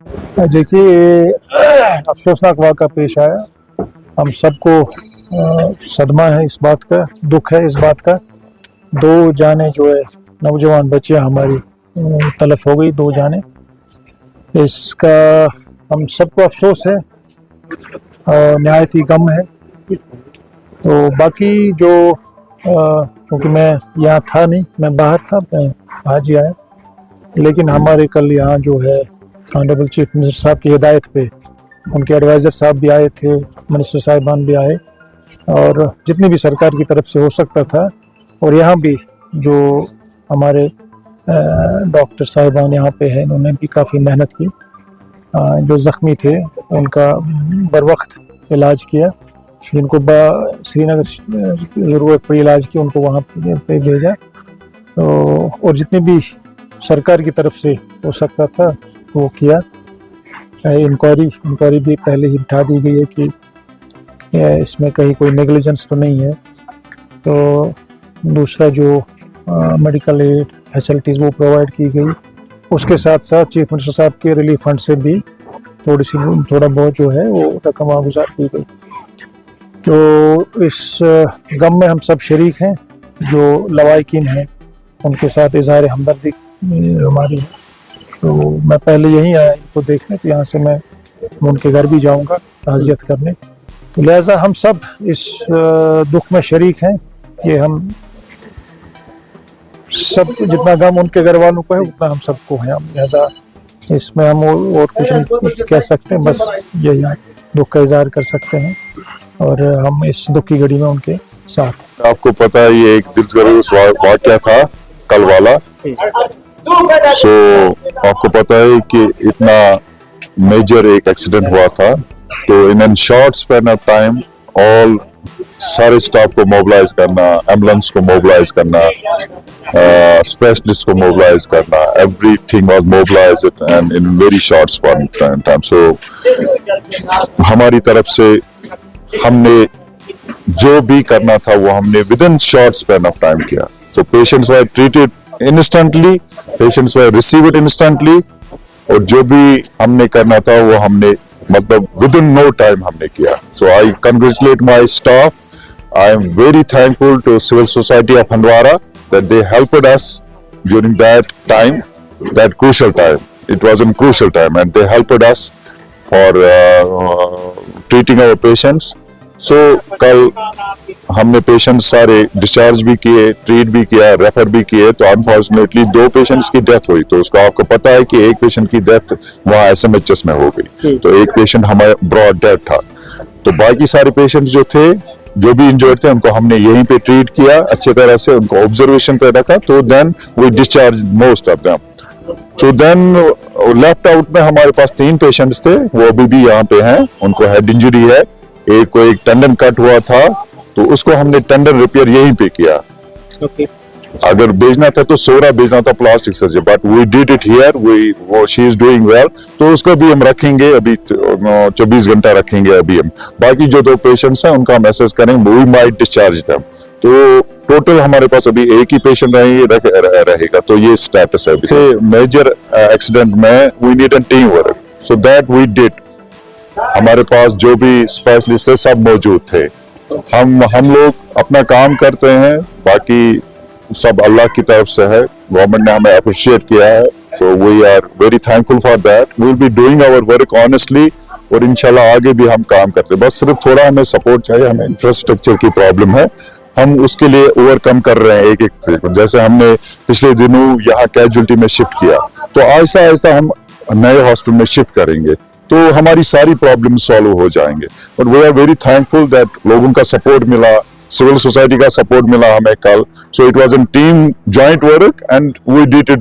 देखिए, अफसोसनाक वाक़ा पेश आया। हम सबको सदमा है इस बात का, दुख है इस बात का। 2 जानें जो है नौजवान बच्चियां हमारी तलफ हो गई, 2 जानें। इसका हम सबको अफसोस है और निहायत ही गम है। तो बाकी जो क्योंकि मैं यहाँ था नहीं, मैं बाहर था, मैं आज ही आया, लेकिन हमारे कल यहाँ जो है ऑनरेबल चीफ मिनिस्टर साहब की हिदायत पे उनके एडवाइज़र साहब भी आए थे, मिनिस्टर साहिबान भी आए, और जितनी भी सरकार की तरफ से हो सकता था, और यहाँ भी जो हमारे डॉक्टर साहिबान यहाँ पे हैं, इन्होंने भी काफ़ी मेहनत की। जो ज़ख्मी थे उनका बर वक्त इलाज किया, जिनको श्रीनगर ज़रूरत पड़ी इलाज की, उनको वहाँ पे भेजा। तो और जितनी भी सरकार की तरफ से हो सकता था वो किया। इंक्वायरी भी पहले ही बिठा दी गई है कि इसमें कहीं कोई नेग्लिजेंस तो नहीं है। तो दूसरा जो मेडिकल एड फैसिलिटीज़ वो प्रोवाइड की गई, उसके साथ साथ चीफ मिनिस्टर साहब के रिलीफ फंड से भी थोड़ा बहुत जो है वो रकम गुजार की गई। तो इस गम में हम सब शरीक हैं। जो लवाहिकीन हैं उनके साथ इज़हार हमदर्दी हमारी है। तो मैं पहले यहीं आया इनको देखने, तो यहाँ से मैं उनके घर भी जाऊँगा ताज़ियत करने। तो लिहाजा हम सब इस दुख में शरीक हैं कि हम सब, जितना गम उनके घर वालों को है उतना हम सबको है। लिहाजा इसमें हम और कुछ नहीं कह सकते, बस यही दुख का इजहार कर सकते हैं और हम इस दुख की घड़ी में उनके साथ। आपको पता है ये एक दिलचस्प वाक़या था कल वाला। आपको पता है कि इतना मेजर एक एक्सीडेंट हुआ था, तो in an short span of time all सारे स्टाफ को मोबिलाइज करना, एम्बुलेंस को मोबिलाइज करना, स्पेशलिस्ट को मोबिलाइज करना, everything was mobilised and in very short span time. So हमारी तरफ से हमने जो भी करना था वो हमने within short span of time किया। So patients were treated instantly, patients were received instantly, और जो भी हमने करना था वो हमने मतलब विद इन नो टाइम हमने किया। So I congratulate my staff. I am very thankful to civil society of Handwara that they helped us during that time, that crucial time. It was an crucial time and they helped us for treating our patients. So कल हमने patient सारे discharge भी किए, treat भी किया, refer भी किए। तो अनफॉर्चुनेटली 2 पेशेंट्स की डेथ हुई। तो उसको आपको पता है कि एक पेशेंट की डेथ वहाँ SMHS में हो गई, तो एक पेशेंट हमारा ब्रॉड डेथ था। तो बाकी सारे पेशेंट्स जो थे, जो भी इंजर्ड थे, उनको हमने यहीं पे ट्रीट किया अच्छे तरह से, उनको ऑब्जर्वेशन पे रखा। तो then we discharge most of them. So then left out में हमारे पास 3 पेशेंट्स थे, वो अभी भी यहाँ पे हैं, उनको हेड इंजरी है। एक को एक टेंडन कट हुआ था, तो उसको हमने टेंडन रिपेयर यहीं पे किया। अगर भेजना था तो सोरा भेजना था plastic surgery, but we did it here. She is doing well, तो उसको भी हम रखेंगे अभी 24 घंटा रखेंगे अभी हम। बाकी जो 2 पेशेंट्स हैं उनका हम असेस करेंगे, वी माइट डिस्चार्ज देम। तो टोटल हमारे पास अभी एक ही पेशेंट रहेगा। तो ये स्टेटस है। से मेजर एक्सीडेंट में we need an team work, so that we did. हमारे पास जो भी स्पेशलिस्ट है सब मौजूद थे। हम लोग अपना काम करते हैं, बाकी सब अल्लाह की तरफ से है। गवर्नमेंट ने हमें अप्रिशिएट किया है, so we are very thankful for that. We will be doing our work honestly, और इंशाल्लाह आगे भी हम काम करते हैं। बस सिर्फ थोड़ा हमें सपोर्ट चाहिए, हमें इंफ्रास्ट्रक्चर की प्रॉब्लम है, हम उसके लिए ओवरकम कर रहे हैं एक जैसे हमने पिछले दिनों यहाँ कैजुअलिटी में शिफ्ट किया, तो आहिस्ता आहिस्ता हम नए हॉस्पिटल में शिफ्ट करेंगे, तो हमारी सारी प्रॉब्लम सॉल्व हो जाएंगे। और we are very thankful that लोगों का सपोर्ट मिला, सिविल सोसाइटी का सपोर्ट मिला हमें कल। So it was an team joint work and we did it